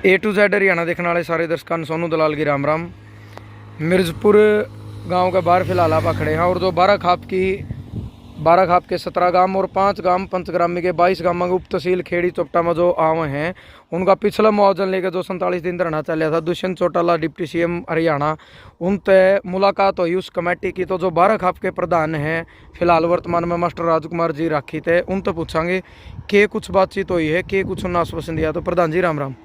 A to Z Haryana देखने वाले सारे दर्शकों को सोनू दलाल की राम राम। मिर्जपुर गांव के बाहर फिलहाल आप खड़े हैं और जो 12 खाप के 17 गांव और 5 गांव पंचग्रामी के 22 गांव उप तहसील खेड़ी चोपटा में जो आवे हैं उनका पिछला मुआवजा लेकर जो 47 दिन धरना चल रहा था। दुष्यंत चौटाला डिप्टी सीएम हरियाणा उनसे मुलाकात हुई उस कमेटी की। तो जो 12 खाप के प्रधान हैं फिलहाल वर्तमान में मास्टर राजकुमार जी राखी थे, उनसे पूछांगे कि कुछ बातचीत हुई है, कि कुछ आश्वासन दिया। तो प्रधान जी राम राम।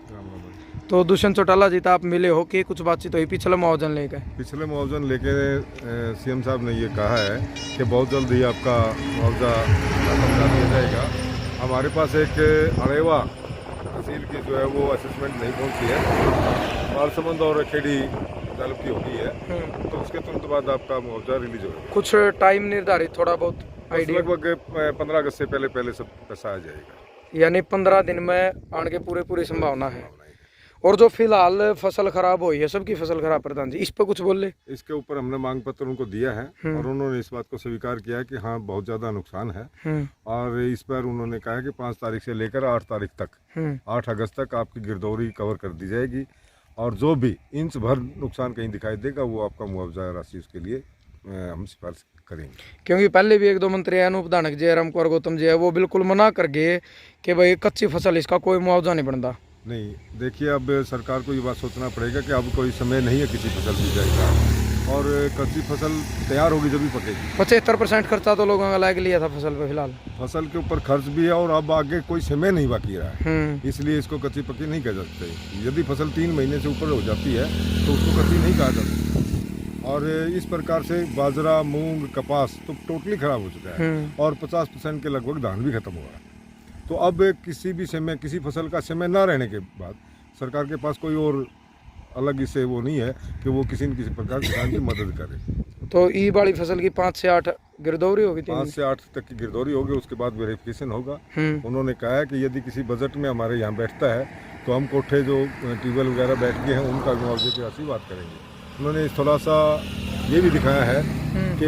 तो दुष्यंत चौटाला जी तो आप मिले हो, कि कुछ बातचीत हुई पिछले मुआवजन लेकर? पिछले मुआवजन लेके सीएम साहब ने ये कहा है कि बहुत जल्द ही आपका मुआवजा समझा दिया जाएगा। हमारे पास एक अरेवा तहसील की जो है वो असेसमेंट नहीं पहुंची है, बालसमंद और खेड़ी डेवलप की होगी है, तो उसके तुरंत बाद आपका मुआवजा रिलीज होगा। कुछ टाइम निर्धारित थोड़ा बहुत आइडिया? लगभग 15 अगस्त से पहले सब पैसा आ जाएगा, यानी 15 दिन में आने के पूरी संभावना है। और जो फिलहाल फसल खराब हुई है, सबकी फसल खराब, प्रधान जी इस पर कुछ बोले? इसके ऊपर हमने मांग पत्र उनको दिया है और उन्होंने इस बात को स्वीकार किया है कि हाँ बहुत ज़्यादा नुकसान है। और इस पर उन्होंने कहा है कि 5 तारीख से लेकर 8 तारीख तक 8 अगस्त तक आपकी गिरदौरी कवर कर दी जाएगी और जो भी इंच भर नुकसान कहीं दिखाई देगा वो आपका मुआवजा राशि उसके लिए हम सिफारिश करेंगे। क्योंकि पहले भी 1-2 मंत्री अनूप धानक जी, रामकुमार गौतम जी है, वो बिल्कुल मना कर गए कि भाई कच्ची फसल इसका कोई मुआवजा नहीं बनता। नहीं, देखिए अब सरकार को ये बात सोचना पड़ेगा कि अब कोई समय नहीं है किसी फसल की जाएगा और कच्ची फसल तैयार होगी जब भी पकेगी। 75% खर्चा तो लोगों का लायक लिया था फसल पे। फिलहाल फसल के ऊपर खर्च भी है और अब आगे कोई समय नहीं बाकी रहा है, इसलिए इसको कच्ची पक्की नहीं कह सकते। यदि फसल 3 महीने से ऊपर हो जाती है तो उसको कच्ची नहीं कहा जा सकता। और इस प्रकार से बाजरा, मूंग, कपास तो टोटली खराब हो चुका है और 50% के लगभग धान भी खत्म हुआ है। तो अब किसी भी समय किसी फसल का समय ना रहने के बाद सरकार के पास कोई और अलग इससे वो नहीं है कि वो किसी न किसी प्रकार किसान की मदद करे। तो ई वाली फसल की 5 से 8 गिरदौरी होगी, 5 से 8 तक की गिरदौरी होगी, उसके बाद वेरिफिकेशन होगा। उन्होंने कहा है कि यदि किसी बजट में हमारे यहाँ बैठता है तो हम कोठे जो ट्यूबवेल वगैरह बैठ गए हैं उनका मुआवजे की राशि बात करेंगे। उन्होंने थोड़ा सा ये भी दिखाया है कि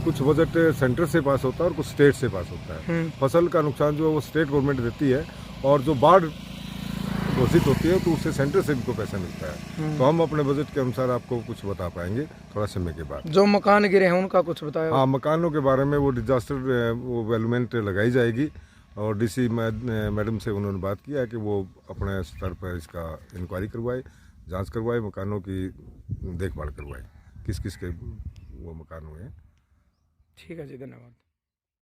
कुछ बजट सेंटर से पास होता है और कुछ स्टेट से पास होता है। फसल का नुकसान जो है वो स्टेट गवर्नमेंट देती है और जो बाढ़ घोषित होती है तो उससे सेंटर से इनको पैसा मिलता है। तो हम अपने बजट के अनुसार आपको कुछ बता पाएंगे थोड़ा समय के बाद। जो मकान गिरे हैं उनका कुछ बताया? हाँ, मकानों के बारे में वो डिजास्टर वो वेलमेंट लगाई जाएगी और डीसी मैडम से उन्होंने बात किया है कि वो अपने स्तर पर इसका इंक्वायरी करवाए, जांच करवाए, मकानों की देखभाल करवाए, किस किस के वो मकान हुए हैं। ठीक है जी, धन्यवाद।